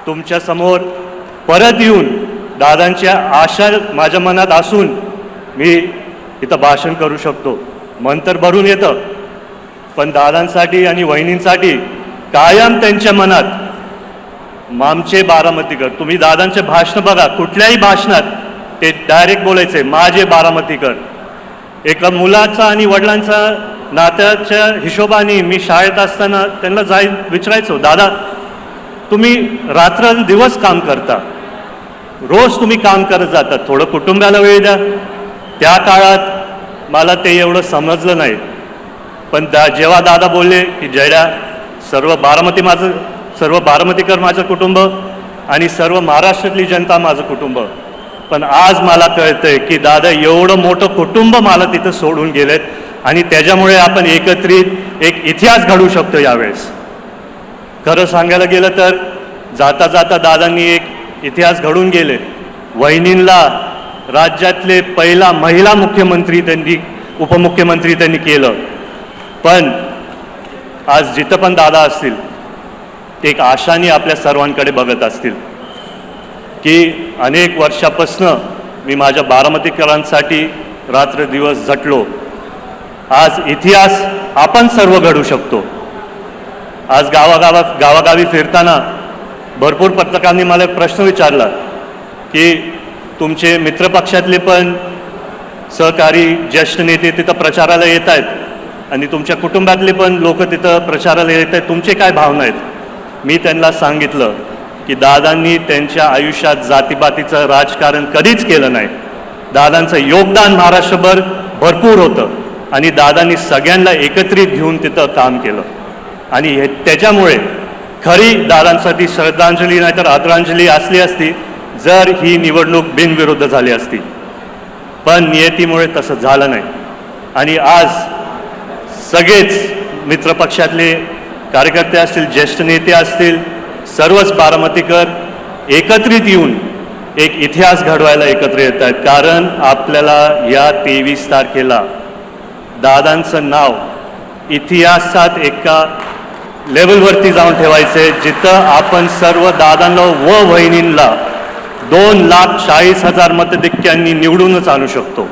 तुमच्या समोर परत येऊन दादांच्या आशा माझ्या मनात असून मी इथं भाषण करू शकतो. मन तर भरून येतं, पण दादांसाठी आणि वहिनींसाठी कायम त्यांच्या मनात आमचे बारामतीकर. तुम्ही दादांचे भाषण बघा, कुठल्याही भाषणात ते डायरेक्ट बोलायचे माझे बारामतीकर. एका मुलाचा आणि वडिलांचा नात्याच्या हिशोबाने मी शाळेत असताना त्यांना विचारायचो, दादा तुम्ही रात्र दिवस काम करता, रोज तुम्ही काम करत जातात, थोडं कुटुंबाला वेळ द्या. त्या काळात मला ते एवढं समजलं नाही, पण जेव्हा दादा बोलले की जयड्या सर्व बारामतीकर माझं कुटुंब आणि सर्व महाराष्ट्रातली जनता माझं कुटुंब. पण आज मला कळतंय की दादा एवढं मोठं कुटुंब मला तिथं सोडून गेलेत आणि त्याच्यामुळे आपण एकत्रित एक इतिहास घडवू शकतो यावेळेस. खरं सांगायला गेलं तर जाता जाता दादांनी एक इतिहास घडून गेले. वहिनींना राज्यातले पहिला महिला मुख्यमंत्री उपमुख्यमंत्री त्यांनी केलं. पण आज जिथं पण दादा असतील ते एक आशाने आपल्या सर्वांकडे बघत असतील की अनेक वर्षापासनं मी माझ्या बारामतीकरांसाठी रात्र दिवस झटलो. आज इतिहास आपण सर्व घडू शकतो. आज गावागावी फिरताना भरपूर पत्रकारांनी मला एक प्रश्न विचारला की तुमचे मित्रपक्षातले पण सहकारी ज्येष्ठ नेते तिथं प्रचाराला येत आहेत आणि तुमच्या कुटुंबातले पण लोक तिथं प्रचाराला येत आहेत, तुमचे काय भावना आहेत. मी त्यांना सांगितलं की दादांनी त्यांच्या आयुष्यात जातीपातीचं राजकारण कधीच केलं नाही. दादांचं योगदान महाराष्ट्रभर भरपूर होतं आणि दादांनी सगळ्यांना एकत्रित घेऊन तिथं काम केलं आणि त्याच्यामुळे खरी दादांसाठी श्रद्धांजली नाही तर आदरांजली असली असती जर ही निवडणूक बिनविरुद्ध झाली असती. पण नियतीमुळे तसं झालं नाही आणि आज सगळेच मित्रपक्षातले कार्यकर्ते असतील, ज्येष्ठ नेते असतील, सर्वच बारामतीकर एकत्रित येऊन एक इतिहास घडवायला एकत्र येत आहेत. कारण आपल्याला या 23 तारखेला दादांचं नाव इतिहासात एका लेवलवरती जाऊन ठेवायचे जिथं आपण सर्व दादांना व वहिनींना 2,40,000 मतधिक्यांनी निवडूनच आणू शकतो.